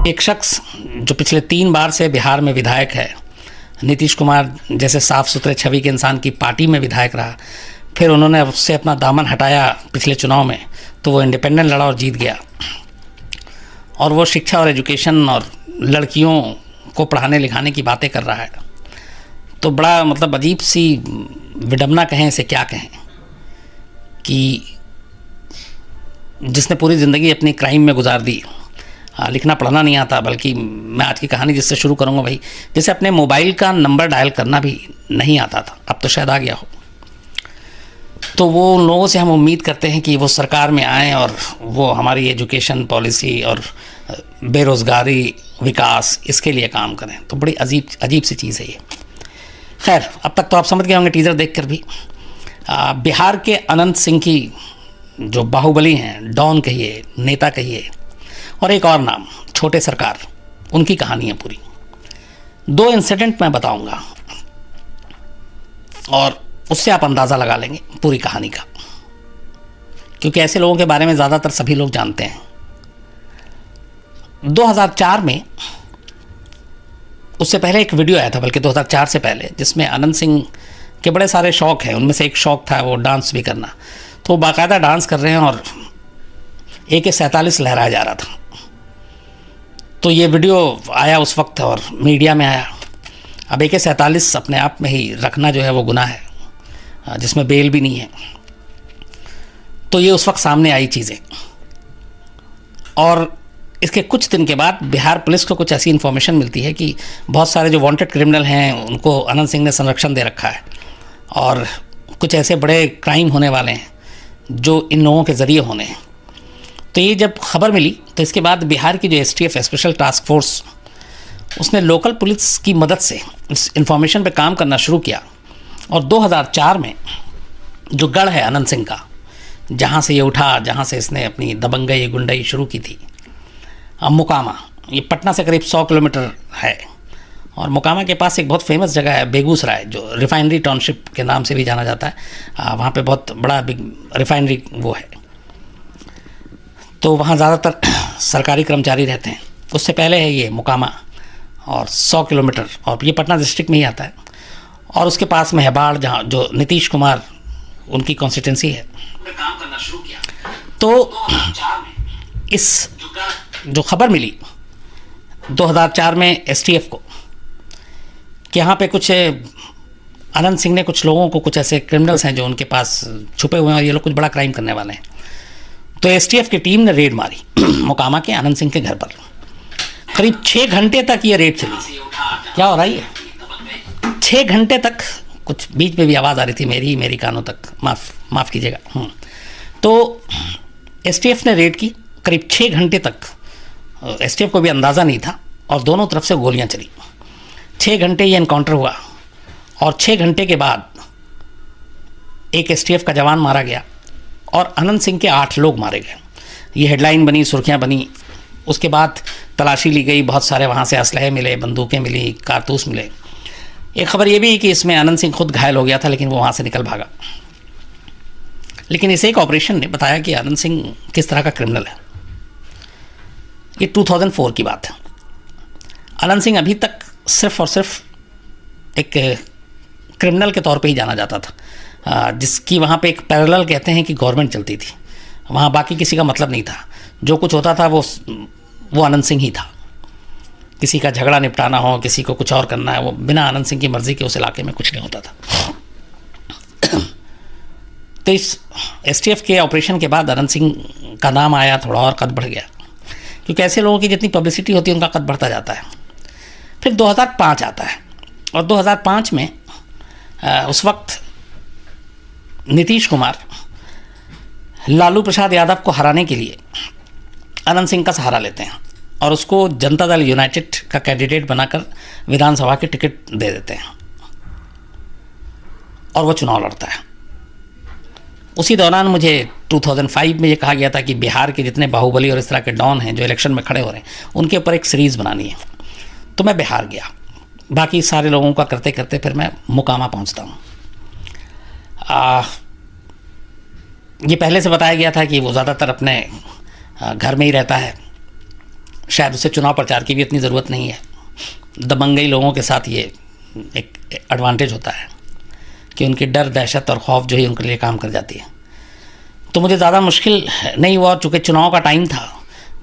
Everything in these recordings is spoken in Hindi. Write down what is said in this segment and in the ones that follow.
एक शख्स जो पिछले 3 बार से बिहार में विधायक है, नीतीश कुमार जैसे साफ सुथरे छवि के इंसान की पार्टी में विधायक रहा, फिर उन्होंने उससे अपना दामन हटाया पिछले चुनाव में, तो वो इंडिपेंडेंट लड़ा और जीत गया। और वो शिक्षा और एजुकेशन और लड़कियों को पढ़ाने लिखाने की बातें कर रहा है। तो बड़ा मतलब अजीब सी विडंबना कहें, इसे क्या कहें, कि जिसने पूरी ज़िंदगी अपनी क्राइम में गुजार दी, लिखना पढ़ना नहीं आता, बल्कि मैं आज की कहानी जिससे शुरू करूंगा भाई, जैसे अपने मोबाइल का नंबर डायल करना भी नहीं आता था, अब तो शायद आ गया हो। तो वो उन लोगों से हम उम्मीद करते हैं कि वो सरकार में आएँ और वो हमारी एजुकेशन पॉलिसी और बेरोज़गारी, विकास, इसके लिए काम करें। तो बड़ी अजीब सी चीज़ है ये। खैर, अब तक तो आप समझ गए होंगे टीज़र देखकर भी। बिहार के अनंत सिंह की जो बाहुबली हैं, डॉन कहिए, नेता कहिए, और एक और नाम छोटे सरकार, उनकी कहानी है पूरी। 2 इंसिडेंट मैं बताऊंगा और उससे आप अंदाज़ा लगा लेंगे पूरी कहानी का, क्योंकि ऐसे लोगों के बारे में ज़्यादातर सभी लोग जानते हैं। 2004 में, उससे पहले एक वीडियो आया था, बल्कि 2004 से पहले, जिसमें अनंत सिंह के बड़े सारे शौक़ हैं। उनमें से एक शौक़ था वो डांस भी करना। तो वो बाकायदा डांस कर रहे हैं और AK-47 लहराया जा रहा था। तो ये वीडियो आया उस वक्त और मीडिया में आया। अब AK-47 अपने आप में ही रखना जो है वो गुनाह है, जिसमें बेल भी नहीं है। तो ये उस वक्त सामने आई चीज़ें, और इसके कुछ दिन के बाद बिहार पुलिस को कुछ ऐसी इन्फॉर्मेशन मिलती है कि बहुत सारे जो वांटेड क्रिमिनल हैं उनको अनंत सिंह ने संरक्षण दे रखा है, और कुछ ऐसे बड़े क्राइम होने वाले हैं जो इन लोगों के ज़रिए होने हैं। तो ये जब खबर मिली, तो इसके बाद बिहार की जो STF स्पेशल टास्क फोर्स, उसने लोकल पुलिस की मदद से इस इन्फॉर्मेशन पे काम करना शुरू किया। और 2004 में जो गढ़ है अनंत सिंह का, जहाँ से ये उठा, जहाँ से इसने अपनी दबंगई गुंडई शुरू की थी, मोकामा, ये पटना से करीब 100 किलोमीटर है। और मोकामा के पास एक बहुत फेमस जगह है बेगूसराय, जो रिफाइनरी टाउनशिप के नाम से भी जाना जाता है। वहाँ पे बहुत बड़ा बिग रिफाइनरी वो है, तो वहाँ ज़्यादातर सरकारी कर्मचारी रहते हैं। उससे पहले है ये मोकामा, और 100 किलोमीटर, और ये पटना डिस्ट्रिक्ट में ही आता है। और उसके पास में है बाढ़, जहाँ जो नीतीश कुमार उनकी कॉन्स्टिट्यूंसी है। काम करना शुरू किया। तो इस जो खबर मिली 2004 में STF को कि यहाँ पे कुछ अनंत सिंह ने कुछ लोगों को, कुछ ऐसे क्रिमिनल्स हैं जो उनके पास छुपे हुए हैं और ये लोग कुछ बड़ा क्राइम करने वाले हैं, तो STF की टीम ने रेड मारी मोकामा के अनंत सिंह के घर पर। करीब 6 घंटे तक ये रेड चली। क्या हो रहा है? 6 घंटे तक, कुछ बीच में भी आवाज़ आ रही थी मेरी कानों तक, माफ़ कीजिएगा। तो STF ने रेड की करीब 6 घंटे तक। STF को भी अंदाज़ा नहीं था, और दोनों तरफ से गोलियां चली। 6 घंटे ये इनकाउंटर हुआ, और 6 घंटे के बाद एक STF का जवान मारा गया और अनंत सिंह के 8 लोग मारे गए। ये हेडलाइन बनी, सुर्खियाँ बनी। उसके बाद तलाशी ली गई, बहुत सारे वहाँ से असलहे मिले, बंदूकें मिली, कारतूस मिले। एक खबर ये भी कि इसमें अनंत सिंह खुद घायल हो गया था, लेकिन वो वहाँ से निकल भागा। लेकिन इस एक ऑपरेशन ने बताया कि अनंत सिंह किस तरह का क्रिमिनल है। ये 2004 की बात है। अनंत सिंह अभी तक सिर्फ और सिर्फ एक क्रिमिनल के तौर पे ही जाना जाता था, जिसकी वहाँ पे एक पैरेलल कहते हैं कि गवर्नमेंट चलती थी। वहाँ बाकी किसी का मतलब नहीं था, जो कुछ होता था वो अनंत सिंह ही था। किसी का झगड़ा निपटाना हो, किसी को कुछ और करना है, वो बिना आनंद सिंह की मर्जी के उस इलाके में कुछ नहीं होता था। तो इस STF के ऑपरेशन के बाद अनंत सिंह का नाम आया, थोड़ा और कद बढ़ गया, क्योंकि ऐसे लोगों की जितनी पब्लिसिटी होती है उनका कद बढ़ता जाता है। फिर 2005 आता है, और 2005 में उस वक्त नीतीश कुमार लालू प्रसाद यादव को हराने के लिए अनंत सिंह का सहारा लेते हैं, और उसको जनता दल यूनाइटेड का कैंडिडेट बनाकर विधानसभा की टिकट दे देते हैं, और वो चुनाव लड़ता है। उसी दौरान मुझे 2005 में ये कहा गया था कि बिहार के जितने बाहुबली और इस तरह के डॉन हैं जो इलेक्शन में खड़े हो रहे हैं, उनके ऊपर एक सीरीज़ बनानी है। तो मैं बिहार गया, बाकी सारे लोगों का करते करते फिर मैं मोकामा पहुंचता हूँ। ये पहले से बताया गया था कि वो ज़्यादातर अपने घर में ही रहता है, शायद उसे चुनाव प्रचार की भी इतनी ज़रूरत नहीं है। दबंगई लोगों के साथ ये एक एडवांटेज होता है कि उनकी डर, दहशत और खौफ जो है उनके लिए काम कर जाती है। तो मुझे ज़्यादा मुश्किल नहीं हुआ, चूँकि चुनाव का टाइम था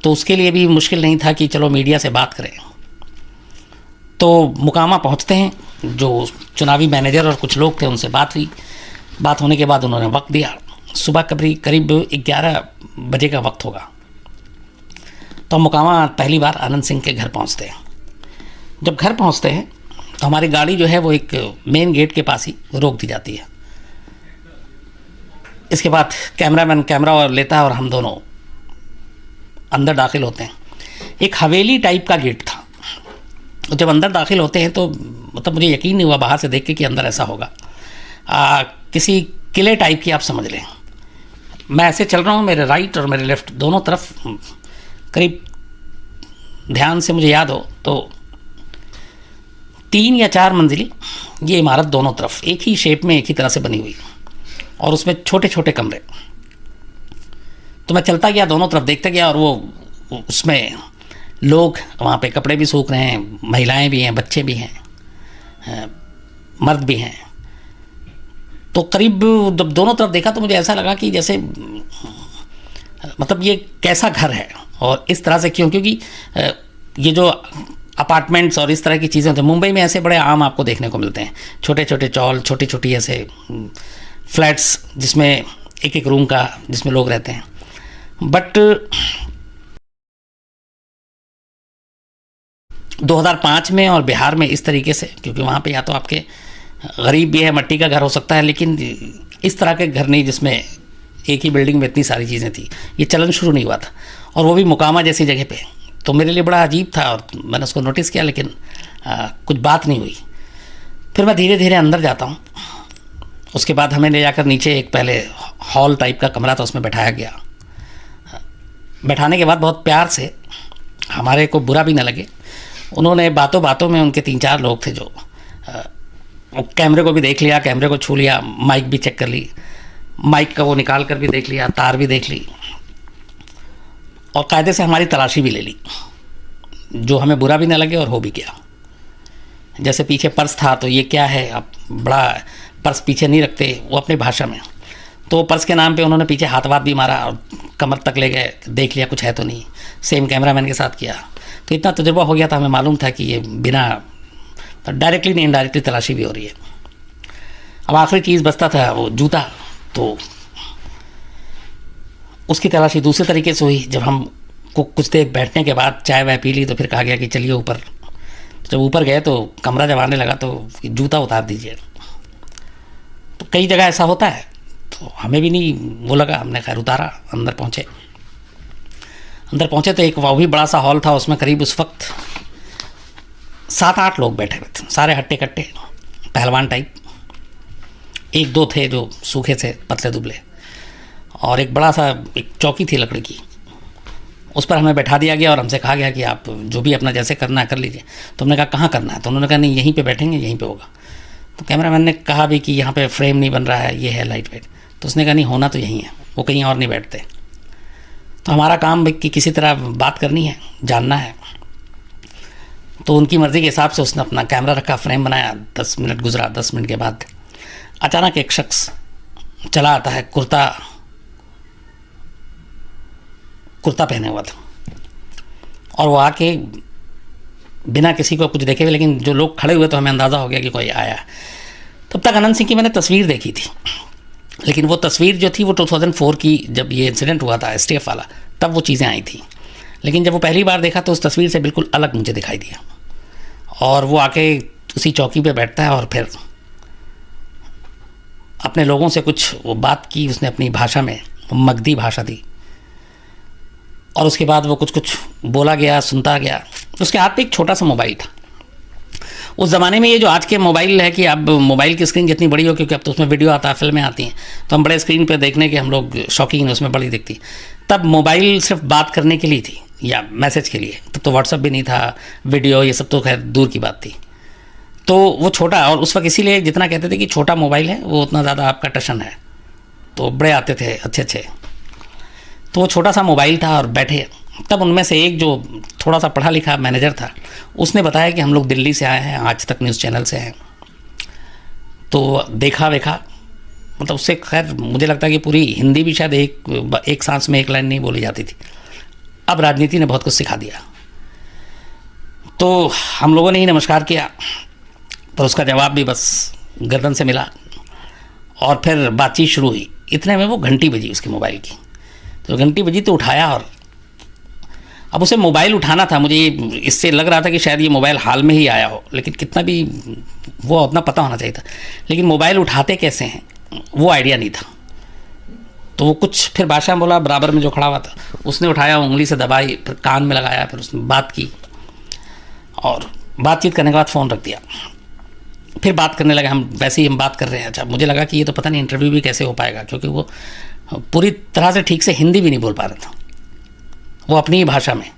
तो उसके लिए भी मुश्किल नहीं था कि चलो मीडिया से बात करें। तो मुकामा पहुंचते हैं, जो चुनावी मैनेजर और कुछ लोग थे उनसे बात हुई। बात होने के बाद उन्होंने वक्त दिया, सुबह करीब 11 बजे का वक्त होगा। तो मुकामा पहली बार आनंद सिंह के घर पहुंचते हैं। जब घर पहुंचते हैं तो हमारी गाड़ी जो है वो एक मेन गेट के पास ही रोक दी जाती है। इसके बाद कैमरामैन कैमरा लेता है और हम दोनों अंदर दाखिल होते हैं। एक हवेली टाइप का गेट था। जब अंदर दाखिल होते हैं तो मतलब मुझे यकीन नहीं हुआ बाहर से देख के कि अंदर ऐसा होगा। किसी किले टाइप की आप समझ लें। मैं ऐसे चल रहा हूँ, मेरे राइट और मेरे लेफ्ट दोनों तरफ करीब, ध्यान से मुझे याद हो तो 3 या 4 मंजिली ये इमारत दोनों तरफ एक ही शेप में, एक ही तरह से बनी हुई, और उसमें छोटे छोटे कमरे। तो मैं चलता गया, दोनों तरफ देखता गया, और वो उसमें लोग वहाँ पे कपड़े भी सूख रहे हैं, महिलाएं भी हैं, बच्चे भी हैं, मर्द भी हैं। तो करीब जब दोनों तरफ देखा तो मुझे ऐसा लगा कि जैसे मतलब ये कैसा घर है और इस तरह से क्यों, क्योंकि ये जो अपार्टमेंट्स और इस तरह की चीज़ें होती हैं मुंबई में ऐसे बड़े आम आपको देखने को मिलते हैं। छोटे छोटे चौल, छोटी छोटी ऐसे फ्लैट्स जिसमें एक एक रूम का जिसमें लोग रहते हैं। बट 2005 में और बिहार में इस तरीके से, क्योंकि वहाँ पे या तो आपके गरीब भी है, मट्टी का घर हो सकता है, लेकिन इस तरह के घर नहीं जिसमें एक ही बिल्डिंग में इतनी सारी चीज़ें थी, ये चलन शुरू नहीं हुआ था, और वो भी मुकामा जैसी जगह पे। तो मेरे लिए बड़ा अजीब था और मैंने उसको नोटिस किया, लेकिन कुछ बात नहीं हुई। फिर मैं धीरे धीरे अंदर जाता हूँ। उसके बाद हमें ले जाकर नीचे एक पहले हॉल टाइप का कमरा था, उसमें बैठाया गया। बैठाने के बाद बहुत प्यार से, हमारे को बुरा भी ना लगे, उन्होंने बातों बातों में, उनके 3-4 लोग थे जो कैमरे को भी देख लिया, कैमरे को छू लिया, माइक भी चेक कर ली, माइक का वो निकाल कर भी देख लिया, तार भी देख ली, और कायदे से हमारी तलाशी भी ले ली, जो हमें बुरा भी ना लगे और हो भी गया। जैसे पीछे पर्स था तो ये क्या है, आप बड़ा पर्स पीछे नहीं रखते, वो अपनी भाषा में। तो पर्स के नाम पे उन्होंने पीछे हाथ वाथ भी मारा और कमर तक ले गए, देख लिया कुछ है तो नहीं। सेम कैमरामैन के साथ किया। तो इतना तजुर्बा हो गया था, हमें मालूम था कि ये बिना तो डायरेक्टली नहीं इनडायरेक्टली तलाशी भी हो रही है। अब आखिरी चीज़ बचता था वो जूता, तो उसकी तलाशी दूसरे तरीके से हुई। जब हम को कुछ देर बैठने के बाद चाय वाय पी ली तो फिर कहा गया कि चलिए ऊपर। जब ऊपर गए तो कमरा जब आने लगा तो जूता उतार दीजिए। तो कई जगह ऐसा होता है, तो हमें भी नहीं वो लगा, हमने खैर उतारा। अंदर पहुँचे तो एक वो भी बड़ा सा हॉल था, उसमें करीब उस वक्त 7-8 लोग बैठे हुए थे, सारे हट्टे कट्टे पहलवान टाइप। 1-2 थे जो सूखे थे, पतले दुबले, और एक बड़ा सा एक चौकी थी लकड़ी की, उस पर हमें बैठा दिया गया और हमसे कहा गया कि आप जो भी अपना जैसे करना है कर लीजिए। तो हमने कहा कहाँ करना है, तो उन्होंने कहा नहीं यहीं पे बैठेंगे, यहीं पे होगा। तो कैमरामैन ने कहा भी कि यहाँ पे फ्रेम नहीं बन रहा है, ये है लाइट वेट। तो उसने कहा नहीं होना तो यहीं है, वो कहीं और नहीं बैठते। तो हमारा काम कि किसी तरह बात करनी है, जानना है। तो उनकी मर्ज़ी के हिसाब से उसने अपना कैमरा रखा, फ्रेम बनाया। 10 मिनट गुजरा, 10 मिनट के बाद अचानक एक शख्स चला आता है, कुर्ता पहने हुआ था, और वो आके बिना किसी को कुछ देखे हुए, लेकिन जो लोग खड़े हुए तो हमें अंदाज़ा हो गया कि कोई आया है। तब तक आनंद सिंह की मैंने तस्वीर देखी थी, लेकिन वो तस्वीर जो थी वो 2004 की, जब ये इंसिडेंट हुआ था एसटीएफ वाला, तब वो चीज़ें आई थी। लेकिन जब वो पहली बार देखा तो उस तस्वीर से बिल्कुल अलग मुझे दिखाई दिया। और वो आके उसी चौकी पे बैठता है और फिर अपने लोगों से कुछ वो बात की उसने अपनी भाषा में, मगधी भाषा थी, और उसके बाद वो कुछ बोला गया, सुनता गया। उसके हाथ पे एक छोटा सा मोबाइल था। उस ज़माने में ये जो आज के मोबाइल है कि अब मोबाइल की स्क्रीन जितनी बड़ी हो, क्योंकि अब तो उसमें वीडियो आता है, फिल्में आती हैं, तो हम बड़े स्क्रीन पे देखने के हम लोग शौकीन, उसमें बड़ी दिखती। तब मोबाइल सिर्फ बात करने के लिए थी या मैसेज के लिए। तब तो व्हाट्सअप भी नहीं था, वीडियो ये सब तो खैर दूर की बात थी। तो वो छोटा, और उस वक्त इसीलिए जितना कहते थे कि छोटा मोबाइल है वो उतना ज़्यादा आपका टशन है, तो बड़े आते थे अच्छे। तो वो छोटा सा मोबाइल था और बैठे, तब उनमें से एक जो थोड़ा सा पढ़ा लिखा मैनेजर था उसने बताया कि हम लोग दिल्ली से आए हैं, आज तक न्यूज़ चैनल से हैं। तो देखा वेखा, मतलब उससे खैर मुझे लगता है कि पूरी हिंदी भी शायद एक सांस में एक लाइन नहीं बोली जाती थी। अब राजनीति ने बहुत कुछ सिखा दिया। तो हम लोगों ने ही नमस्कार किया, पर उसका जवाब भी बस गर्दन से मिला और फिर बातचीत शुरू हुई। इतने में वो घंटी बजी उसके मोबाइल की, तो घंटी बजी तो उठाया, और अब उसे मोबाइल उठाना था। मुझे इससे लग रहा था कि शायद ये मोबाइल हाल में ही आया हो, लेकिन कितना भी वो अपना पता होना चाहिए था, लेकिन मोबाइल उठाते कैसे हैं वो आइडिया नहीं था। तो वो कुछ फिर भाषा बोला, बराबर में जो खड़ा हुआ था उसने उठाया, उंगली से दबाई, फिर कान में लगाया, फिर उसने बात की और बातचीत करने के बाद फ़ोन रख दिया। फिर बात करने लगे, हम वैसे ही हम बात कर रहे हैं। अच्छा, मुझे लगा कि ये तो पता नहीं इंटरव्यू भी कैसे हो पाएगा, क्योंकि वो पूरी तरह से ठीक से हिंदी भी नहीं बोल पा रहा था, वो अपनी ही भाषा में।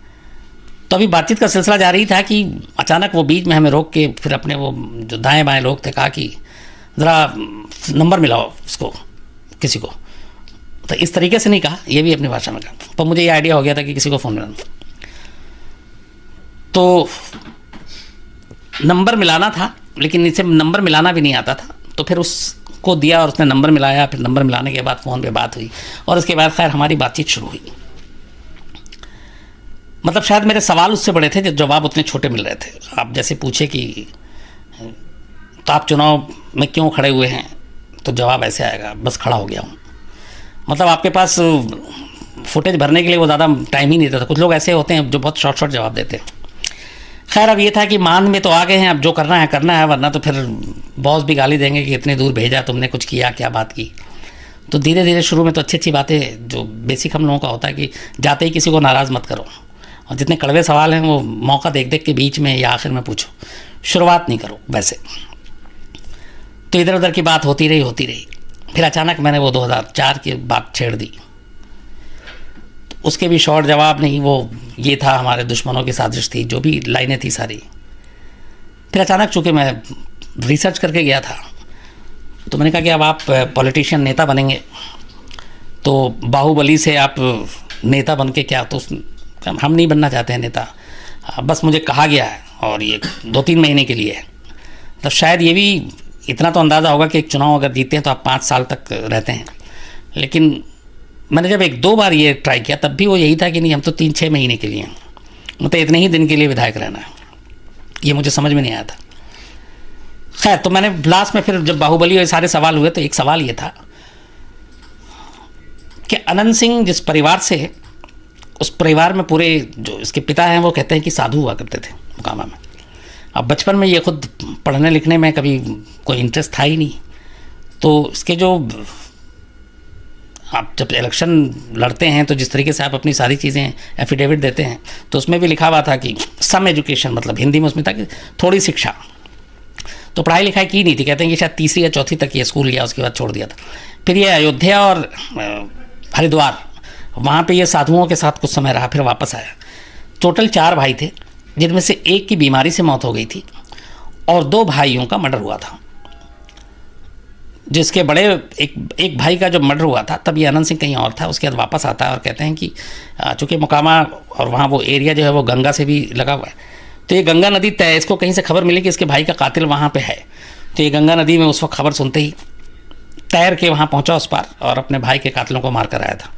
तो अभी बातचीत का सिलसिला जारी था कि अचानक वो बीच में हमें रोक के फिर अपने वो जो दाएं बाएं लोग थे कहा कि ज़रा नंबर मिलाओ उसको, किसी को। तो इस तरीके से नहीं कहा, ये भी अपनी भाषा में कहा, पर मुझे ये आइडिया हो गया था कि किसी को फ़ोन मिलाना। तो नंबर मिलाना था, लेकिन इसे नंबर मिलाना भी नहीं आता था। तो फिर उसको दिया और उसने नंबर मिलाया। फिर नंबर मिलाने के बाद फ़ोन पे बात हुई और उसके बाद खैर हमारी बातचीत शुरू हुई। मतलब शायद मेरे सवाल उससे बड़े थे, जब जवाब उतने छोटे मिल रहे थे। आप जैसे पूछे कि तो आप चुनाव में क्यों खड़े हुए हैं, तो जवाब ऐसे आएगा, बस खड़ा हो गया हूँ। मतलब आपके पास फुटेज भरने के लिए वो ज़्यादा टाइम ही नहीं देता। कुछ लोग ऐसे होते हैं जो बहुत शॉर्ट जवाब देते हैं। खैर अब ये था कि मान में तो आ गए हैं, अब जो करना है, वरना तो फिर बॉस भी गाली देंगे कि इतने दूर भेजा, तुमने कुछ किया, क्या बात की। तो धीरे धीरे शुरू में तो अच्छी अच्छी बातें, जो बेसिक हम लोगों का होता है कि जाते ही किसी को नाराज़ मत करो, और जितने कड़वे सवाल हैं वो मौका देख देख के बीच में या आखिर में पूछो, शुरुआत नहीं करो वैसे। तो इधर उधर की बात होती रही। फिर अचानक मैंने वो 2004 की बात छेड़ दी। तो उसके भी शॉर्ट जवाब नहीं, वो ये था हमारे दुश्मनों की साजिश थी, जो भी लाइनें थी सारी। फिर अचानक चूँकि मैं रिसर्च करके गया था, तो मैंने कहा कि अब आप पॉलिटिशियन नेता बनेंगे, तो बाहुबली से आप नेता बन के क्या, तो हम नहीं बनना चाहते हैं नेता, बस मुझे कहा गया है और ये 2-3 महीने के लिए है। तो शायद ये भी इतना तो अंदाज़ा होगा कि एक चुनाव अगर जीतते हैं तो आप 5 साल तक रहते हैं। लेकिन मैंने जब 1-2 बार ये ट्राई किया, तब भी वो यही था कि नहीं, हम तो 3-6 महीने के लिए हैं, मतलब इतने ही दिन के लिए विधायक रहना है। ये मुझे समझ में नहीं आया था। खैर, तो मैंने लास्ट में फिर जब बाहुबली और सारे सवाल हुए, तो एक सवाल ये था कि अनंत सिंह जिस परिवार से है, उस परिवार में पूरे जो इसके पिता हैं वो कहते हैं कि साधु हुआ करते थे मुकामा में। अब बचपन में ये खुद पढ़ने लिखने में कभी कोई इंटरेस्ट था ही नहीं, तो इसके जो आप जब इलेक्शन लड़ते हैं तो जिस तरीके से आप अपनी सारी चीज़ें एफिडेविट देते हैं, तो उसमें भी लिखा हुआ था कि सम एजुकेशन, मतलब हिंदी में उसमें था कि थोड़ी शिक्षा। तो पढ़ाई लिखाई की नहीं थी, कहते हैं कि शायद 3री या 4थी तक ये स्कूल गया, उसके बाद छोड़ दिया था। फिर ये अयोध्या और हरिद्वार, वहाँ पे ये साधुओं के साथ कुछ समय रहा, फिर वापस आया। टोटल 4 भाई थे, जिनमें से एक की बीमारी से मौत हो गई थी और 2 भाइयों का मर्डर हुआ था। जिसके बड़े एक भाई का जब मर्डर हुआ था, तब ये अनंत सिंह कहीं और था, उसके बाद वापस आता है और कहते हैं कि चूँकि मुकामा और वहाँ वो एरिया जो है वो गंगा से भी लगा हुआ है, तो ये गंगा नदी तय, इसको कहीं से खबर मिली कि इसके भाई का कातिल वहाँ पे है। तो ये गंगा नदी में उस वक्त खबर सुनते ही तैर के वहाँ पहुँचा उस पार और अपने भाई के कातिलों को मार कर आया था।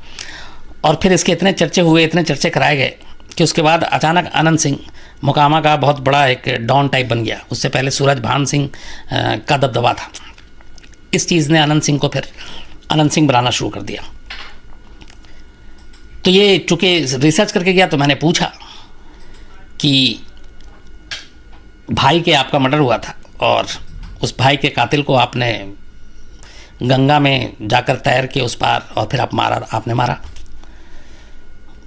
और फिर इसके इतने चर्चे हुए, इतने चर्चे कराए गए कि उसके बाद अचानक अनंत सिंह मुकामा का बहुत बड़ा एक डॉन टाइप बन गया। उससे पहले सूरज भान सिंह का दबदबा था। इस चीज़ ने अनंत सिंह को फिर अनंत सिंह बनाना शुरू कर दिया। तो ये चूँकि रिसर्च करके गया, तो मैंने पूछा कि भाई के आपका मर्डर हुआ था और उस भाई के कातिल को आपने गंगा में जाकर तैर के उस पार और फिर आपने मारा।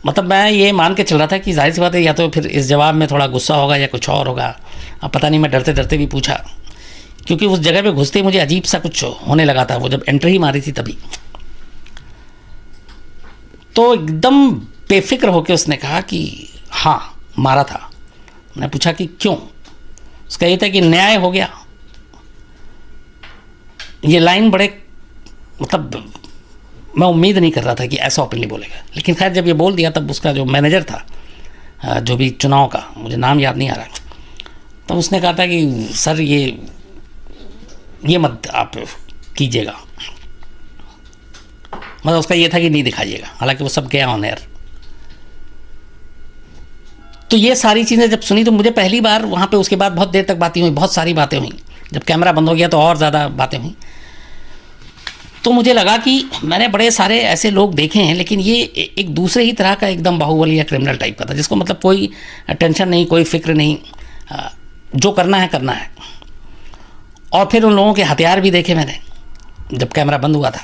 मतलब मैं ये मान के चल रहा था कि जाहिर सी बात है, या तो फिर इस जवाब में थोड़ा गुस्सा होगा या कुछ और होगा। अब पता नहीं, मैं डरते डरते भी पूछा, क्योंकि उस जगह पे घुसते ही मुझे अजीब सा कुछ होने लगा था। वो जब एंट्री मारी थी तभी तो एकदम बेफिक्र होकर उसने कहा कि हाँ मारा था। मैंने पूछा कि क्यों? उसका ये था कि न्याय हो गया। ये लाइन बड़े, मतलब मैं उम्मीद नहीं कर रहा था कि ऐसा ओपनली बोलेगा, लेकिन खैर जब ये बोल दिया तब उसका जो मैनेजर था, जो भी चुनाव का, मुझे नाम याद नहीं आ रहा, तो उसने कहा था कि सर ये मत आप कीजिएगा, मतलब उसका ये था कि नहीं दिखाइएगा, हालांकि वो सब गया ऑन एयर। तो ये सारी चीज़ें जब सुनी तो मुझे पहली बार वहाँ पे, उसके बाद बहुत देर तक बातें हुई, बहुत सारी बातें हुई, जब कैमरा बंद हो गया तो और ज़्यादा बातें हुई। तो मुझे लगा कि मैंने बड़े सारे ऐसे लोग देखे हैं, लेकिन ये एक दूसरे ही तरह का एकदम बाहुबली या क्रिमिनल टाइप का था, जिसको मतलब कोई टेंशन नहीं, कोई फिक्र नहीं, जो करना है करना है। और फिर उन लोगों के हथियार भी देखे मैंने जब कैमरा बंद हुआ था।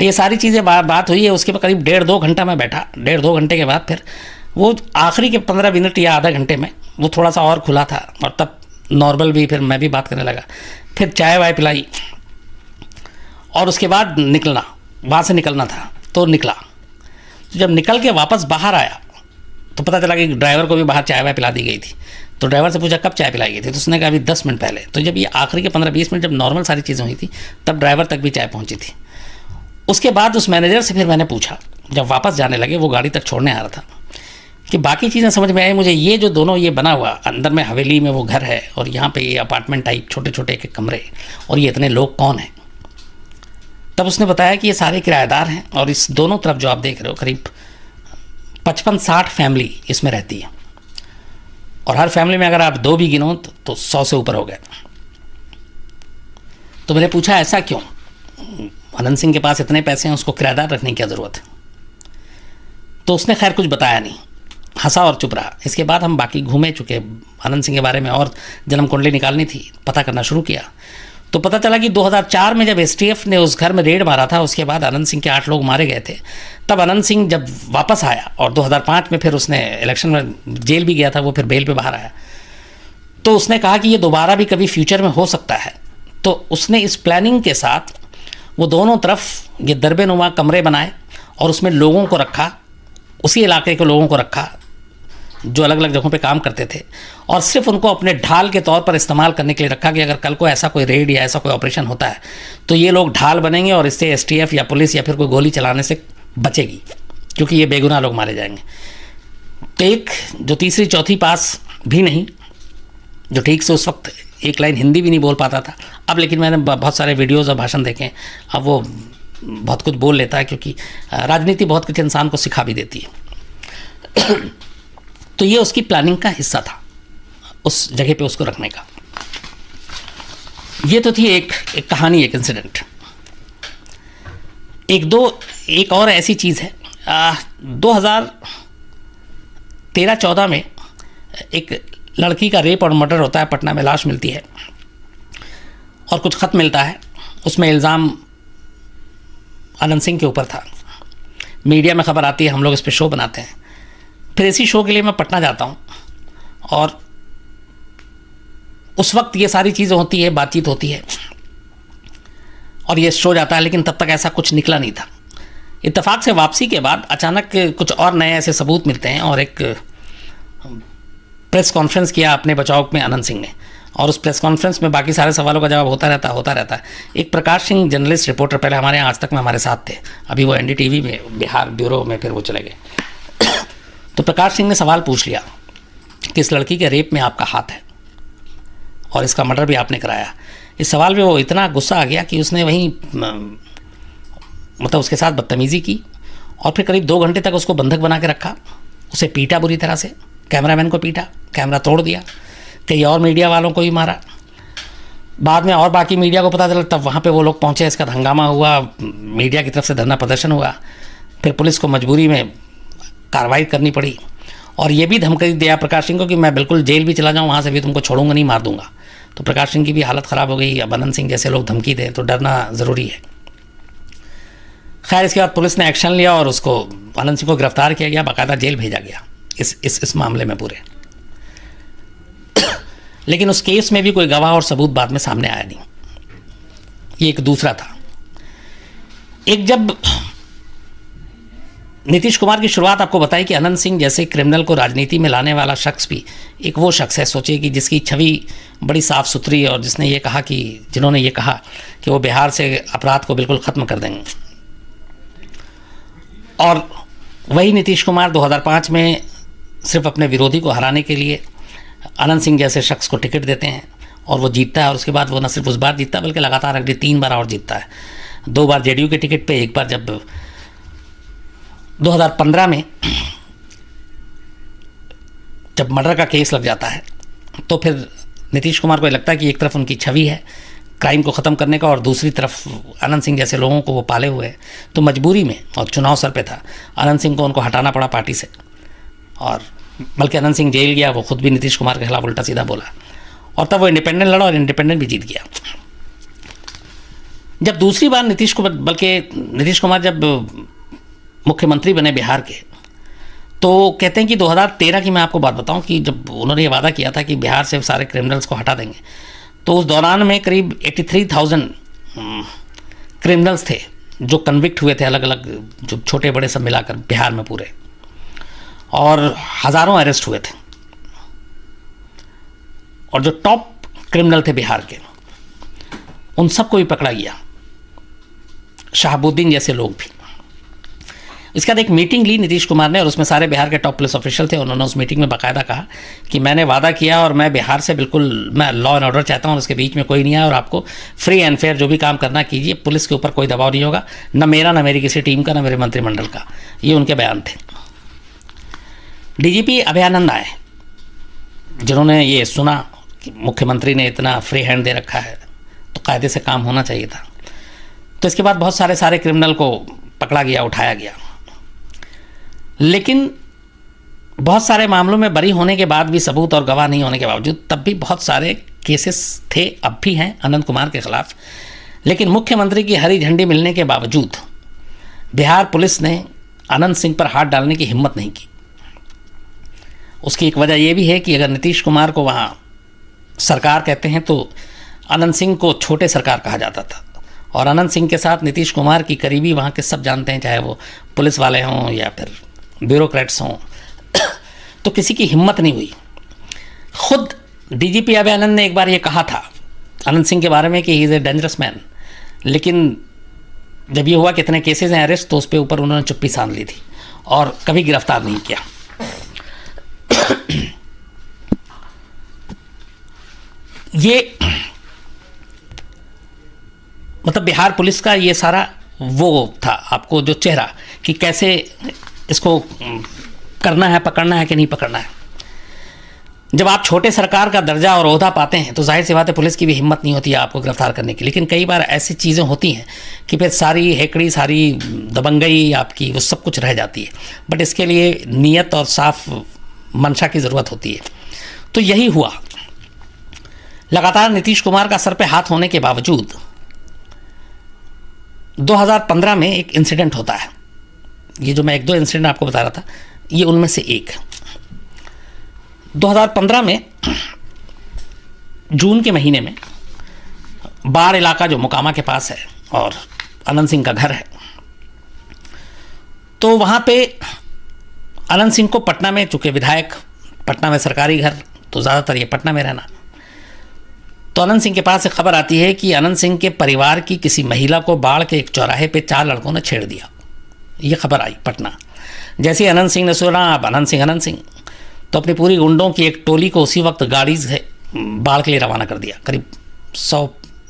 ये सारी चीज़ें बात हुई है। उसके बाद करीब 1.5-2 घंटा मैं बैठा। 1.5-2 घंटे के बाद फिर वो आखिरी के 15 मिनट या आधा घंटे में वो थोड़ा सा और खुला था, और तब नॉर्मल भी, फिर मैं भी बात करने लगा, फिर चाय वाय पिलाई, और उसके बाद निकलना, वहाँ से निकलना था तो निकला। तो जब निकल के वापस बाहर आया तो पता चला कि ड्राइवर को भी बाहर चाय वाय पिला दी गई थी। तो ड्राइवर से पूछा कब चाय पिलाई गई थी, तो उसने कहा अभी 10 मिनट पहले। तो जब ये आखिरी के 15-20 मिनट जब नॉर्मल सारी चीज़ें हुई थी, तब ड्राइवर तक भी चाय पहुँची थी। उसके बाद उस मैनेजर से फिर मैंने पूछा, जब वापस जाने लगे, वो गाड़ी तक छोड़ने आ रहा था, कि बाकी चीज़ें समझ में आई मुझे, ये जो दोनों ये बना हुआ अंदर में हवेली में वो घर है, और यहाँ पे ये अपार्टमेंट टाइप छोटे छोटे के कमरे, और ये इतने लोग कौन हैं। तब उसने बताया कि ये सारे किराएदार हैं, और इस दोनों तरफ जो आप देख रहे हो करीब 55-60 फैमिली इसमें रहती है, और हर फैमिली में अगर आप 2 भी गिनो तो 100 से ऊपर हो गए। तो मैंने पूछा ऐसा क्यों, अनंत सिंह के पास इतने पैसे हैं, उसको किराएदार रखने की क्या ज़रूरत है। तो उसने खैर कुछ बताया नहीं, हंसा और चुप रहा। इसके बाद हम बाकी घूमे चुके, अनंत सिंह के बारे में और जन्म कुंडली निकालनी थी, पता करना शुरू किया। तो पता चला कि 2004 में जब एसटीएफ ने उस घर में रेड मारा था, उसके बाद अनंत सिंह के 8 लोग मारे गए थे। तब अनंत सिंह जब वापस आया, और 2005 में फिर उसने इलेक्शन में जेल भी गया था, वो फिर बेल पे बाहर आया, तो उसने कहा कि ये दोबारा भी कभी फ्यूचर में हो सकता है। तो उसने इस प्लानिंग के साथ वो दोनों तरफ ये दरबे नुमा कमरे बनाए, और उसमें लोगों को रखा, उसी इलाके के लोगों को रखा जो अलग अलग जगहों पे काम करते थे, और सिर्फ उनको अपने ढाल के तौर पर इस्तेमाल करने के लिए रखा कि अगर कल को ऐसा कोई रेड या ऐसा कोई ऑपरेशन होता है तो ये लोग ढाल बनेंगे, और इससे एसटीएफ या पुलिस या फिर कोई गोली चलाने से बचेगी, क्योंकि ये बेगुनाह लोग मारे जाएंगे। तो एक जो तीसरी चौथी पास भी नहीं, जो ठीक से उस वक्त एक लाइन हिंदी भी नहीं बोल पाता था, अब लेकिन मैंने बहुत सारे वीडियोज़ और भाषण देखे, अब वो बहुत कुछ बोल लेता है, क्योंकि राजनीति बहुत कुछ इंसान को सिखा भी देती है। तो ये उसकी प्लानिंग का हिस्सा था, उस जगह पे उसको रखने का। ये तो थी एक कहानी, एक इंसिडेंट। एक और ऐसी चीज़ है, 2013-14 में एक लड़की का रेप और मर्डर होता है, पटना में लाश मिलती है, और कुछ ख़त मिलता है, उसमें इल्ज़ाम अनंत सिंह के ऊपर था। मीडिया में खबर आती है, हम लोग इस पर शो बनाते हैं। फिर इसी शो के लिए मैं पटना जाता हूँ, और उस वक्त ये सारी चीज़ें होती है, बातचीत होती है, और ये शो जाता है, लेकिन तब तक ऐसा कुछ निकला नहीं था। इत्तेफाक से वापसी के बाद अचानक कुछ और नए ऐसे सबूत मिलते हैं, और एक प्रेस कॉन्फ्रेंस किया अपने बचाव में अनंत सिंह ने, और उस प्रेस कॉन्फ्रेंस में बाकी सारे सवालों का जवाब होता रहता है। एक प्रकाश सिंह जर्नलिस्ट रिपोर्टर, पहले हमारे यहाँ आज तक में हमारे साथ थे, अभी वो एनडीटीवी में बिहार ब्यूरो में फिर वो चले गए। तो प्रकाश सिंह ने सवाल पूछ लिया कि इस लड़की के रेप में आपका हाथ है, और इसका मर्डर भी आपने कराया। इस सवाल पे वो इतना गुस्सा आ गया कि उसने वहीं मतलब उसके साथ बदतमीज़ी की, और फिर करीब 2 घंटे तक उसको बंधक बना के रखा, उसे पीटा बुरी तरह से, कैमरामैन को पीटा, कैमरा तोड़ दिया, कई और मीडिया वालों को भी मारा। बाद में और बाकी मीडिया को पता चला, तब वहाँ पे वो लोग पहुँचे, इसका हंगामा हुआ, मीडिया की तरफ से धरना प्रदर्शन हुआ, फिर पुलिस को मजबूरी में कार्रवाई करनी पड़ी, और ये भी धमकी दिया प्रकाश सिंह को कि मैं बिल्कुल जेल भी चला जाऊँ, वहाँ से भी तुमको छोड़ूंगा नहीं, मार दूंगा। तो प्रकाश सिंह की भी हालत ख़राब हो गई। अब अनंत सिंह जैसे लोग धमकी दें तो डरना ज़रूरी है। खैर इसके बाद पुलिस ने एक्शन लिया, और उसको अनंत सिंह को गिरफ्तार किया गया, बाकायदा जेल भेजा गया इस मामले में पूरे। लेकिन उस केस में भी कोई गवाह और सबूत बाद में सामने आया नहीं। ये एक दूसरा था। एक जब नीतीश कुमार की शुरुआत आपको बताई कि अनंत सिंह जैसे क्रिमिनल को राजनीति में लाने वाला शख्स भी एक वो शख्स है, सोचिए कि जिसकी छवि बड़ी साफ़ सुथरी है, और जिन्होंने ये कहा कि वो बिहार से अपराध को बिल्कुल ख़त्म कर देंगे। और वही नीतीश कुमार 2005 में सिर्फ अपने विरोधी को हराने के लिए अनंत सिंह जैसे शख्स को टिकट देते हैं और वो जीतता है। और उसके बाद वो न सिर्फ उस बार जीतता है बल्कि लगातार अगले 3 बार और जीतता है। 2 बार जेडीयू के टिकट पे, एक बार जब 2015 में जब मर्डर का केस लग जाता है तो फिर नीतीश कुमार को लगता है कि एक तरफ उनकी छवि है क्राइम को ख़त्म करने का और दूसरी तरफ अनंत सिंह जैसे लोगों को वो पाले हुए हैं, तो मजबूरी में, और चुनाव सर पे था, अनंत सिंह को उनको हटाना पड़ा पार्टी से। और बल्कि अनंत सिंह जेल गया, वो खुद भी नीतीश कुमार के खिलाफ उल्टा सीधा बोला और तब वो इंडिपेंडेंट लड़ा और इंडिपेंडेंट भी जीत गया। जब दूसरी बार नीतीश कुमार जब मुख्यमंत्री बने बिहार के, तो कहते हैं कि 2013 की मैं आपको बात बताऊं कि जब उन्होंने ये वादा किया था कि बिहार से सारे क्रिमिनल्स को हटा देंगे, तो उस दौरान में करीब 83,000 क्रिमिनल्स थे जो कन्विक्ट हुए थे, अलग अलग जो छोटे बड़े सब मिलाकर बिहार में पूरे, और हज़ारों अरेस्ट हुए थे। और जो टॉप क्रिमिनल थे बिहार के, उन सबको भी पकड़ा गया, शहाबुद्दीन जैसे लोग भी। इसके बाद एक मीटिंग ली नीतीश कुमार ने और उसमें सारे बिहार के टॉप पुलिस ऑफिशियल थे। उन्होंने उस मीटिंग में बाकायदा कहा कि मैंने वादा किया और मैं बिहार से बिल्कुल, मैं लॉ एंड ऑर्डर चाहता हूँ, उसके बीच में कोई नहीं आया और आपको फ्री एंड फेयर जो भी काम करना कीजिए, पुलिस के ऊपर कोई दबाव नहीं होगा, न मेरा, न मेरी किसी टीम का, न मेरे मंत्रिमंडल का। ये उनके बयान थे। डीजीपी अभयानंद आए, जिन्होंने ये सुना कि मुख्यमंत्री ने इतना फ्री हैंड दे रखा है तो कायदे से काम होना चाहिए था। तो इसके बाद बहुत सारे क्रिमिनल को पकड़ा गया, उठाया गया। लेकिन बहुत सारे मामलों में बरी होने के बाद भी, सबूत और गवाह नहीं होने के बावजूद, तब भी बहुत सारे केसेस थे, अब भी हैं अनंत कुमार के खिलाफ। लेकिन मुख्यमंत्री की हरी झंडी मिलने के बावजूद बिहार पुलिस ने अनंत सिंह पर हाथ डालने की हिम्मत नहीं की। उसकी एक वजह यह भी है कि अगर नीतीश कुमार को वहाँ सरकार कहते हैं तो अनंत सिंह को छोटे सरकार कहा जाता था, और अनंत सिंह के साथ नीतीश कुमार की करीबी वहाँ के सब जानते हैं, चाहे वो पुलिस वाले हों या फिर ब्यूरोक्रेट्स हों। तो किसी की हिम्मत नहीं हुई। खुद डीजीपी अभयानंद ने एक बार ये कहा था अनंत सिंह के बारे में कि he is a dangerous man, लेकिन जब ये हुआ कि इतने केसेस हैं अरेस्ट, तो उस पर ऊपर उन्होंने चुप्पी सान ली थी और कभी गिरफ्तार नहीं किया। ये मतलब बिहार पुलिस का ये सारा वो था, आपको जो चेहरा कि कैसे इसको करना है, पकड़ना है कि नहीं पकड़ना है। जब आप छोटे सरकार का दर्जा और ओहदा पाते हैं तो जाहिर सी बात है पुलिस की भी हिम्मत नहीं होती है आपको गिरफ्तार करने की। लेकिन कई बार ऐसी चीज़ें होती हैं कि फिर सारी हेकड़ी, सारी दबंगई आपकी, वो सब कुछ रह जाती है। बट इसके लिए नीयत और साफ मंशा की ज़रूरत होती है। तो यही हुआ। लगातार नीतीश कुमार का सर पे हाथ होने के बावजूद 2015 में एक इंसिडेंट होता है। ये जो मैं 1-2 इंसिडेंट आपको बता रहा था, ये उनमें से एक। 2015 में जून के महीने में बाढ़ इलाका जो मोकामा के पास है और अनंत सिंह का घर है, तो वहाँ पे अनंत सिंह को पटना में, चूँकि विधायक, पटना में सरकारी घर, तो ज़्यादातर ये पटना में रहना, तो अनंत सिंह के पास एक खबर आती है कि अनंत सिंह के परिवार की किसी महिला को बाढ़ के एक चौराहे पे 4 लड़कों ने छेड़ दिया। ये खबर आई पटना। जैसे ही अनंत सिंह ने सुना, अब अनंत सिंह तो अपनी पूरी गुंडों की एक टोली को उसी वक्त गाड़ी से बाढ़ के लिए रवाना कर दिया। करीब 100,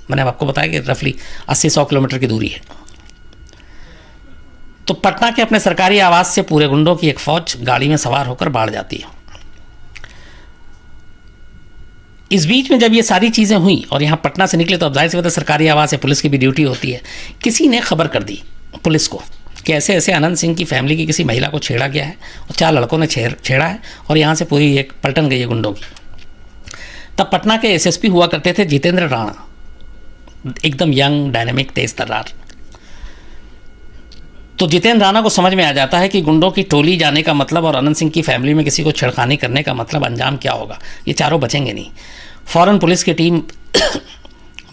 मैंने आपको बताया कि रफली 80-100 किलोमीटर की दूरी है। तो पटना के अपने सरकारी आवास से पूरे गुंडों की एक फौज गाड़ी में सवार होकर बाढ़ जाती है। इस बीच में जब ये सारी चीज़ें हुई और यहाँ पटना से निकले, तो अब जाहिर सी बात है सरकारी आवास है, पुलिस की भी ड्यूटी होती है। किसी ने खबर कर दी पुलिस को कि ऐसे ऐसे अनंत सिंह की फैमिली की किसी महिला को छेड़ा गया है और 4 लड़कों ने छेड़ा है और यहाँ से पूरी एक पलटन गई है गुंडों की। तब पटना के एसएसपी हुआ करते थे जितेंद्र राणा, एकदम यंग, डायनेमिक, तेज तर्रार। तो जितेंद्र राणा को समझ में आ जाता है कि गुंडों की टोली जाने का मतलब और अनंत सिंह की फैमिली में किसी को छेड़खानी करने का मतलब अंजाम क्या होगा, ये चारों बचेंगे नहीं। फ़ौरन पुलिस की टीम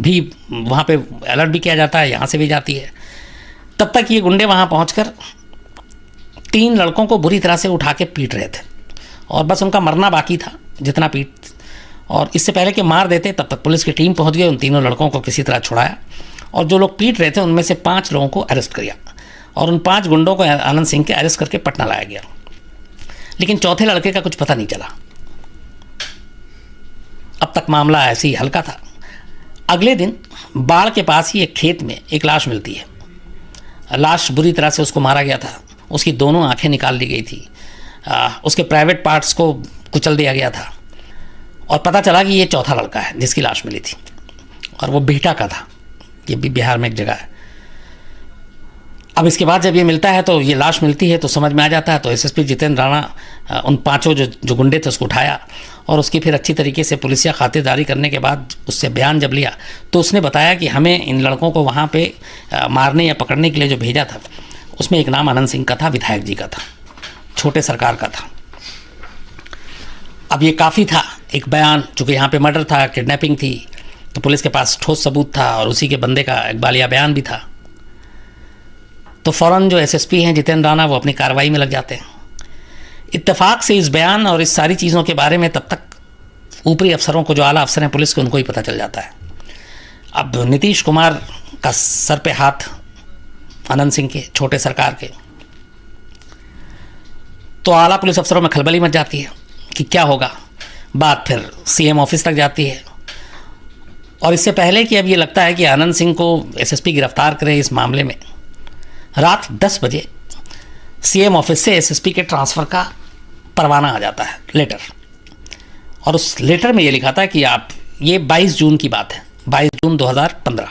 भी वहाँ पे अलर्ट भी किया जाता है, यहाँ से भी जाती है। तब तक ये गुंडे वहाँ पहुँचकर 3 लड़कों को बुरी तरह से उठा के पीट रहे थे और बस उनका मरना बाकी था, जितना पीट। और इससे पहले कि मार देते तब तक पुलिस की टीम पहुँच गई, उन तीनों लड़कों को किसी तरह छुड़ाया और जो लोग पीट रहे थे उनमें से 5 लोगों को अरेस्ट किया और उन 5 गुंडों को आनंद सिंह के अरेस्ट करके पटना लाया गया। लेकिन चौथे लड़के का कुछ पता नहीं चला। अब तक मामला ऐसे ही हल्का था। अगले दिन बाढ़ के पास ही एक खेत में एक लाश मिलती है। लाश बुरी तरह से उसको मारा गया था, उसकी दोनों आंखें निकाल ली गई थी, उसके प्राइवेट पार्ट्स को कुचल दिया गया था और पता चला कि ये चौथा लड़का है जिसकी लाश मिली थी और वो बिहटा का था। ये भी बिहार में एक जगह है। अब इसके बाद जब ये मिलता है तो ये लाश मिलती है तो समझ में आ जाता है। तो एसएसपी जितेंद्र राणा उन 5 जो गुंडे थे उसको उठाया और उसकी फिर अच्छी तरीके से पुलिसिया खातिरदारी करने के बाद उससे बयान जब लिया तो उसने बताया कि हमें इन लड़कों को वहाँ पे मारने या पकड़ने के लिए जो भेजा था उसमें एक नाम आनंद सिंह का था, विधायक जी का था, छोटे सरकार का था। अब ये काफ़ी था एक बयान, चूँकि यहाँ पे मर्डर था, किडनैपिंग थी, तो पुलिस के पास ठोस सबूत था और उसी के बंदे का एक बालिया बयान भी था। तो फ़ौरन जो एसएसपी हैं जितेंद्र राणा वो अपनी कार्रवाई में लग जाते हैं। इत्तेफाक से इस बयान और इस सारी चीज़ों के बारे में तब तक ऊपरी अफसरों को, जो आला अफसर हैं पुलिस के, उनको ही पता चल जाता है। अब नीतीश कुमार का सर पे हाथ आनंद सिंह के, छोटे सरकार के, तो आला पुलिस अफसरों में खलबली मच जाती है कि क्या होगा। बात फिर सीएम ऑफिस तक जाती है और इससे पहले कि अब ये लगता है कि आनंद सिंह को एसएसपी गिरफ्तार करे इस मामले में, रात 10 बजे सीएम ऑफिस से एसएसपी के ट्रांसफ़र का परवाना आ जाता है, लेटर। और उस लेटर में ये लिखा था कि आप, ये 22 जून की बात है, 22 जून 2015।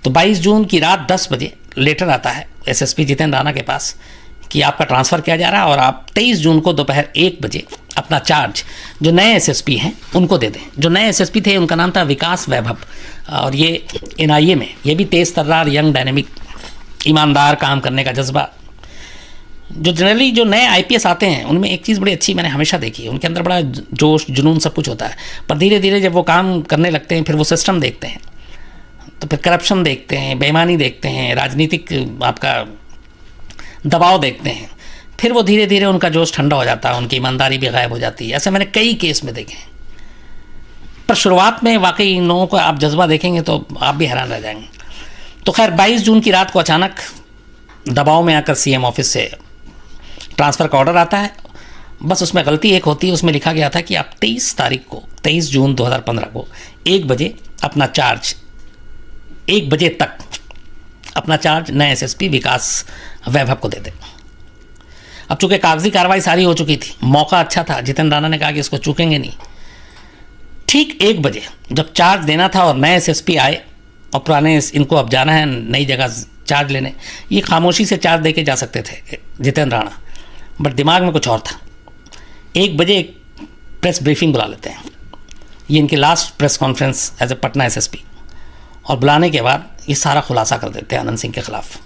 तो 22 जून की रात 10 बजे लेटर आता है एसएसपी जितेंद्र राणा के पास कि आपका ट्रांसफ़र किया जा रहा है और आप 23 जून को दोपहर 1 बजे अपना चार्ज जो नए एसएसपी हैं उनको दे दें। जो नए एसएसपी थे उनका नाम था विकास वैभव और ये एनआईए में, ये भी तेज़ तर्रार, यंग, डायनेमिक, ईमानदार, काम करने का जज्बा। जो जनरली जो नए आईपीएस आते हैं उनमें एक चीज़ बड़ी अच्छी मैंने हमेशा देखी है, उनके अंदर बड़ा जोश, जुनून, सब कुछ होता है, पर धीरे धीरे जब वो काम करने लगते हैं फिर वो सिस्टम देखते हैं, तो फिर करप्शन देखते हैं, बेईमानी देखते हैं, राजनीतिक आपका दबाव देखते हैं, फिर वो धीरे धीरे उनका जोश ठंडा हो जाता है, उनकी ईमानदारी भी गायब हो जाती है। ऐसे मैंने कई केस में देखे हैं। पर शुरुआत में वाकई इन लोगों को आप जज्बा देखेंगे तो आप भी हैरान रह जाएंगे। तो खैर 22 जून की रात को अचानक दबाव में आकर सीएम ऑफिस से ट्रांसफ़र का ऑर्डर आता है। बस उसमें गलती एक होती है, उसमें लिखा गया था कि आप 23 तारीख को, 23 जून 2015 को 1 बजे अपना चार्ज, 1 बजे तक अपना चार्ज नए एसएसपी विकास वैभव को दे दें। अब चूंकि कागजी कार्रवाई सारी हो चुकी थी, मौका अच्छा था, जितेंद्र राणा ने कहा कि इसको चूकेंगे नहीं। ठीक 1 बजे जब चार्ज देना था और नए एसएसपी आए और पुराने इनको अब जाना है नई जगह चार्ज लेने, ये खामोशी से चार्ज दे के जा सकते थे जितेंद्र राणा, बट दिमाग में कुछ और था। 1 बजे एक प्रेस ब्रीफिंग बुला लेते हैं, ये इनकी last press conference as a Patna SSP, और बुलाने के बाद ये सारा खुलासा कर देते हैं आनंद सिंह के खिलाफ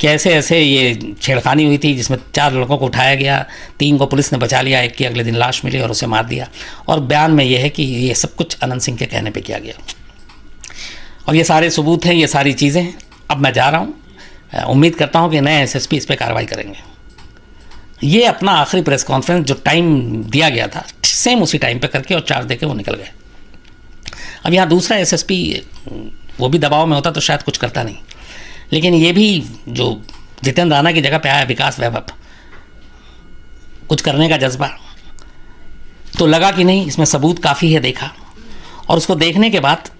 कि ऐसे ऐसे ये छेड़खानी हुई थी जिसमें 4 लड़कों को उठाया गया, 3 को पुलिस ने बचा लिया, एक की अगले दिन लाश मिली और उसे मार दिया। और बयान में ये है कि ये सब कुछ आनंद सिंह के कहने पे किया गया और ये सारे सबूत हैं, ये सारी चीज़ें हैं। अब मैं जा रहा हूँ, उम्मीद करता हूँ कि नए एसएसपी इस पर कार्रवाई करेंगे। ये अपना आखिरी प्रेस कॉन्फ्रेंस जो टाइम दिया गया था सेम उसी टाइम पे करके और चार्ज देके वो निकल गए। अब यहाँ दूसरा एसएसपी, वो भी दबाव में होता तो शायद कुछ करता नहीं, लेकिन ये भी जो जितेंद्र राणा की जगह पे आया विकास वैभव, कुछ करने का जज्बा, तो लगा कि नहीं इसमें सबूत काफ़ी है, देखा। और उसको देखने के बाद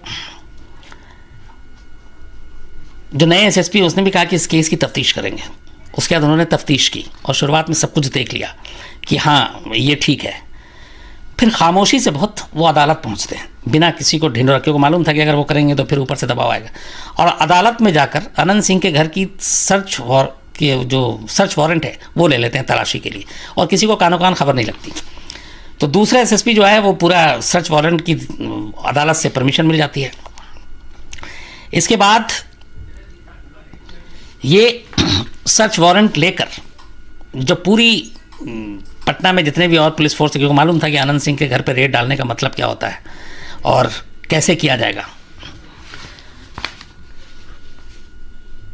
जो नए एसएसपी उसने भी कहा कि इस केस की तफ्तीश करेंगे। उसके बाद उन्होंने तफ्तीश की और शुरुआत में सब कुछ देख लिया कि हाँ ये ठीक है। फिर खामोशी से बहुत वो अदालत पहुंचते हैं बिना किसी को ढिंढोरा, क्योंकि मालूम था कि अगर वो करेंगे तो फिर ऊपर से दबाव आएगा। और अदालत में जाकर आनंद सिंह के घर की जो सर्च वारंट है वो ले लेते हैं तलाशी के लिए, और किसी को कानो कान खबर नहीं लगती। तो दूसरा एसएसपी जो है वो पूरा सर्च वारंट की अदालत से परमिशन मिल जाती है। इसके बाद ये सर्च वारंट लेकर जो पूरी पटना में जितने भी और पुलिस फोर्स, क्योंकि मालूम था कि आनंद सिंह के घर पर रेड डालने का मतलब क्या होता है और कैसे किया जाएगा,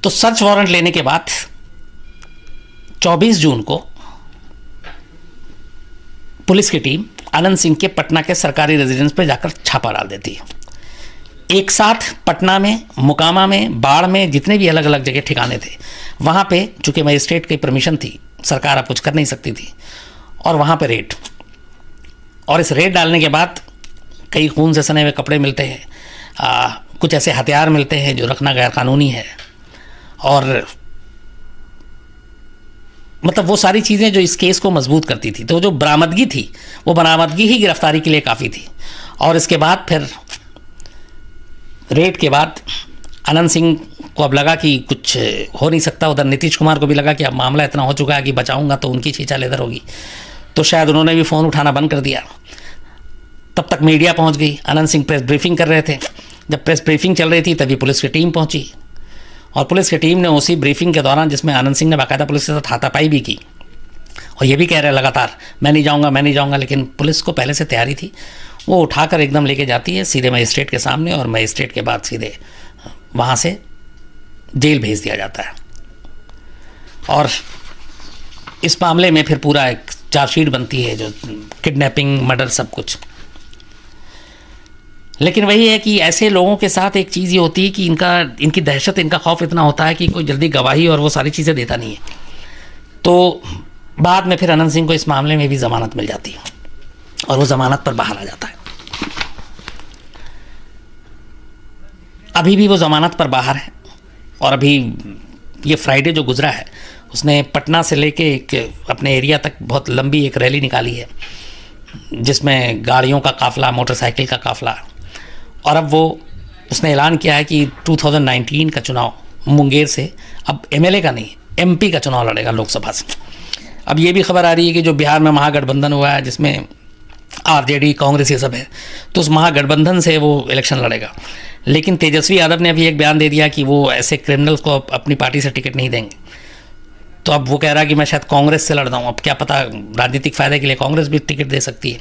तो सर्च वारंट लेने के बाद 24 जून को पुलिस की टीम आनंद सिंह के पटना के सरकारी रेजिडेंस पर जाकर छापा डाल देती है। एक साथ पटना में, मोकामा में, बाढ़ में, जितने भी अलग अलग जगह ठिकाने थे, वहाँ पे चूँकि मजिस्ट्रेट की परमिशन थी, सरकार अब कुछ कर नहीं सकती थी, और वहाँ पे रेड, और इस रेड डालने के बाद कई खून से सने हुए कपड़े मिलते हैं, कुछ ऐसे हथियार मिलते हैं जो रखना गैर कानूनी है, और मतलब वो सारी चीज़ें जो इस केस को मजबूत करती थी। तो जो बरामदगी थी वो बरामदगी ही गिरफ्तारी के लिए काफ़ी थी। और इसके बाद फिर रेड के बाद अनंत सिंह को अब लगा कि कुछ हो नहीं सकता, उधर नीतीश कुमार को भी लगा कि अब मामला इतना हो चुका है कि बचाऊंगा तो उनकी छींचा लेदर होगी, तो शायद उन्होंने भी फ़ोन उठाना बंद कर दिया। तब तक मीडिया पहुंच गई, अनंत सिंह प्रेस ब्रीफिंग कर रहे थे, जब प्रेस ब्रीफिंग चल रही थी तभी पुलिस की टीम पहुंची, और पुलिस की टीम ने उसी ब्रीफिंग के दौरान, जिसमें आनंद सिंह ने बाकायदा पुलिस के साथ हाथापाई भी की, और ये भी कह रहे लगातार मैं नहीं जाऊंगा, मैं नहीं जाऊंगा, लेकिन पुलिस को पहले से तैयारी थी, वो उठाकर एकदम लेके जाती है सीधे मजिस्ट्रेट के सामने, और मजिस्ट्रेट के बाद सीधे वहाँ से जेल भेज दिया जाता है। और इस मामले में फिर पूरा एक चार्जशीट बनती है, जो किडनैपिंग, मर्डर, सब कुछ। लेकिन वही है कि ऐसे लोगों के साथ एक चीज़ ये होती है कि इनकी दहशत, इनका खौफ इतना होता है कि कोई जल्दी गवाही और वो सारी चीज़ें देता नहीं है। तो बाद में फिर अनंत सिंह को इस मामले में भी ज़मानत मिल जाती है, और वो ज़मानत पर बाहर आ जाता है। अभी भी वो ज़मानत पर बाहर है, और अभी ये फ्राइडे जो गुजरा है, उसने पटना से लेके एक अपने एरिया तक बहुत लंबी एक रैली निकाली है, जिसमें गाड़ियों का काफ़िला, मोटरसाइकिल का काफ़िला, और अब वो उसने ऐलान किया है कि 2019 का चुनाव मुंगेर से अब एमएलए का नहीं, एमपी का चुनाव लड़ेगा लोकसभा से। अब ये भी खबर आ रही है कि जो बिहार में महागठबंधन हुआ है, जिसमें आरजेडी, कांग्रेस, ये सब है, तो उस महागठबंधन से वो इलेक्शन लड़ेगा। लेकिन तेजस्वी यादव ने अभी एक बयान दे दिया कि वो ऐसे क्रिमिनल्स को अपनी पार्टी से टिकट नहीं देंगे। तो अब वो कह रहा है कि मैं शायद कांग्रेस से लड़ रहा हूँ। अब क्या पता, राजनीतिक फ़ायदे के लिए कांग्रेस भी टिकट दे सकती है,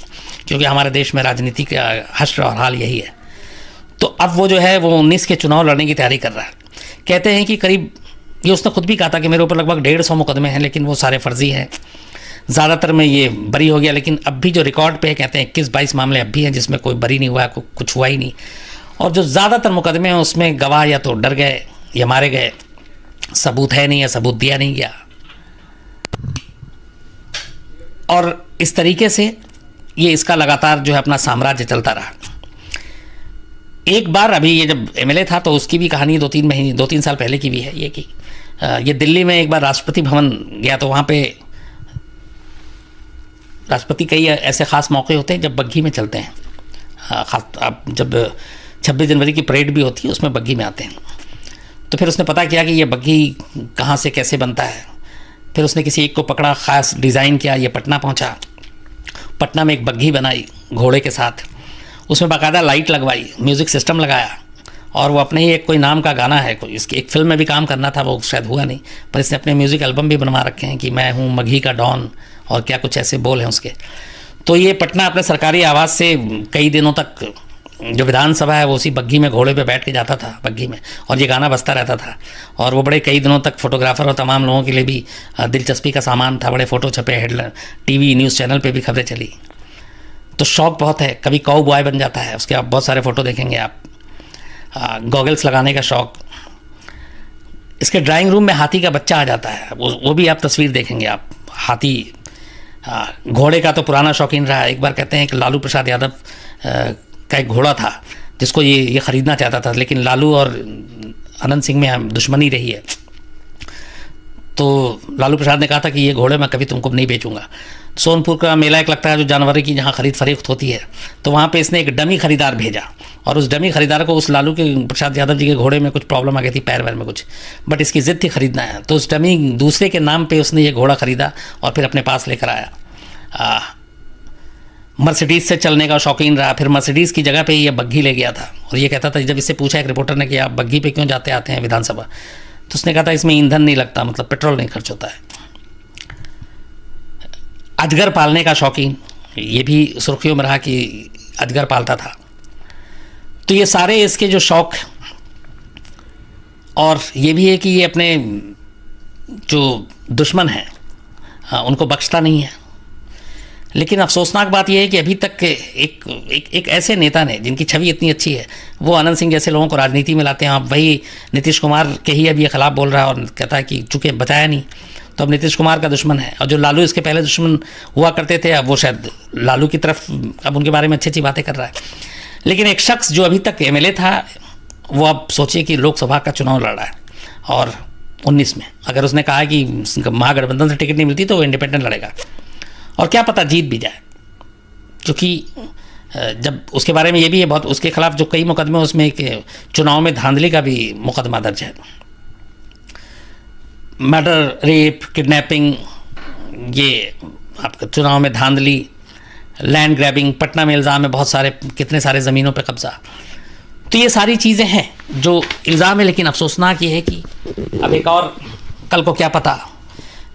क्योंकि हमारे देश में राजनीति का हश्र और हाल यही है। तो अब वो जो है वो 19 के चुनाव लड़ने की तैयारी कर रहा है। कहते हैं कि करीब, ये उसने खुद भी कहा था कि मेरे ऊपर लगभग 150 मुकदमे हैं, लेकिन वो सारे फर्जी हैं, ज़्यादातर में ये बरी हो गया। लेकिन अब भी जो रिकॉर्ड पे है, कहते हैं 21-22 मामले अब भी हैं जिसमें कोई बरी नहीं हुआ है, कुछ हुआ ही नहीं। और जो ज़्यादातर मुकदमे हैं उसमें गवाह या तो डर गए या मारे गए, सबूत है नहीं या सबूत दिया नहीं गया। और इस तरीके से ये इसका लगातार जो है अपना साम्राज्य चलता रहा। एक बार अभी ये जब एमएलए था तो उसकी भी कहानी 2-3 साल पहले की भी है ये, कि ये दिल्ली में एक बार राष्ट्रपति भवन गया, तो वहाँ पे राष्ट्रपति कई ऐसे ख़ास मौके होते हैं जब बग्घी में चलते हैं। अब जब 26 जनवरी की परेड भी होती है उसमें बग्घी में आते हैं। तो फिर उसने पता किया कि ये बग्घी कहाँ से कैसे बनता है। फिर उसने किसी एक को पकड़ा, ख़ास डिज़ाइन किया, ये पटना पहुँचा, पटना में एक बग्घी बनाई घोड़े के साथ, उसमें बाकायदा लाइट लगवाई, म्यूज़िक सिस्टम लगाया, और वो अपने ही एक कोई नाम का गाना है, कोई इसकी एक फ़िल्म में भी काम करना था, वो शायद हुआ नहीं, पर इसने अपने म्यूज़िक एल्बम भी बनवा रखे हैं कि मैं हूँ मगही का डॉन, और क्या कुछ ऐसे बोल हैं उसके। तो ये पटना अपने सरकारी आवास से कई दिनों तक, जो विधानसभा है वो उसी बग्घी में घोड़े पे बैठ के जाता था बग्घी में, और ये गाना बजता रहता था। और वो बड़े कई दिनों तक फोटोग्राफर और तमाम लोगों के लिए भी दिलचस्पी का सामान था, बड़े फ़ोटो छपे, हेडलाइन, टीवी न्यूज़ चैनल पे भी खबरें चली। तो शौक बहुत है, कभी काऊ बॉय बन जाता है, उसके आप बहुत सारे फ़ोटो देखेंगे आप। गॉगल्स लगाने का शौक, इसके ड्राइंग रूम में हाथी का बच्चा आ जाता है, वो भी आप तस्वीर देखेंगे आप। हाथी, घोड़े का तो पुराना शौकीन रहा है। एक बार कहते हैं कि लालू प्रसाद यादव का एक घोड़ा था जिसको ये ख़रीदना चाहता था, लेकिन लालू और अनंत सिंह में दुश्मनी रही है, तो लालू प्रसाद ने कहा था कि ये घोड़े मैं कभी तुमको नहीं बेचूंगा। सोनपुर का मेला एक लगता है जो जानवरों की, जहाँ खरीद फरोख्त होती है, तो वहाँ पे इसने एक डमी खरीदार भेजा, और उस डमी खरीदार को उस लालू के प्रसाद यादव जी के घोड़े में कुछ प्रॉब्लम आ गई थी, पैर वैर में कुछ, बट इसकी ज़िद थी खरीदना है, तो उस डमी दूसरे के नाम पे उसने ये घोड़ा ख़रीदा और फिर अपने पास लेकर आया। मर्सिडीज़ से चलने का शौकीन रहा, फिर मर्सिडीज़ की जगह पे ये बग्घी ले गया था, और ये कहता था, जब इससे पूछा एक रिपोर्टर ने कि आप बग्घी पे क्यों जाते आते हैं विधानसभा, तो उसने कहा था इसमें ईंधन नहीं लगता, मतलब पेट्रोल नहीं खर्च होता है। अजगर पालने का शौकीन, ये भी सुर्खियों में रहा कि अजगर पालता था। तो ये सारे इसके जो शौक, और ये भी है कि ये अपने जो दुश्मन हैं उनको बख्शता नहीं है। लेकिन अफसोसनाक बात यह है कि अभी तक एक ऐसे नेता ने जिनकी छवि इतनी अच्छी है, वो आनंद सिंह जैसे लोगों को राजनीति में लाते हैं। अब वही नीतीश कुमार के ही अब ये खिलाफ बोल रहा है और कहता है कि चूँकि बताया नहीं तो अब नीतीश कुमार का दुश्मन है, और जो लालू इसके पहले दुश्मन हुआ करते थे अब वो शायद लालू की तरफ अब उनके बारे में अच्छी अच्छी बातें कर रहा है। लेकिन एक शख्स जो अभी तक एमएलए था वो अब सोचिए कि लोकसभा का चुनाव लड़ रहा है, और 19 में अगर उसने कहा कि महागठबंधन से टिकट नहीं मिलती तो वो इंडिपेंडेंट लड़ेगा, और क्या पता जीत भी जाए। क्योंकि जब उसके बारे में ये भी है बहुत, उसके खिलाफ जो कई मुकदमे उसमें एक चुनाव में धांधली का भी मुकदमा दर्ज है, मर्डर, रेप, किडनैपिंग, ये आपका चुनाव में धांधली, लैंड ग्रैबिंग, पटना में इल्ज़ाम है बहुत सारे, कितने सारे ज़मीनों पे कब्जा। तो ये सारी चीज़ें हैं जो इल्ज़ाम है। लेकिन अफसोसनाक ये है कि अब एक और, कल को क्या पता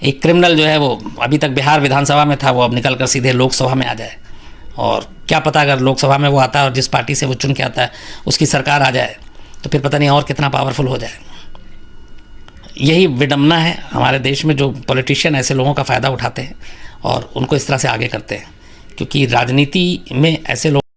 एक क्रिमिनल जो है वो अभी तक बिहार विधानसभा में था, वो अब निकल कर सीधे लोकसभा में आ जाए, और क्या पता अगर लोकसभा में वो आता है और जिस पार्टी से वो चुन के आता है उसकी सरकार आ जाए तो फिर पता नहीं और कितना पावरफुल हो जाए। यही विडम्बना है हमारे देश में, जो पॉलिटिशियन ऐसे लोगों का फ़ायदा उठाते हैं और उनको इस तरह से आगे करते हैं, क्योंकि राजनीति में ऐसे लोग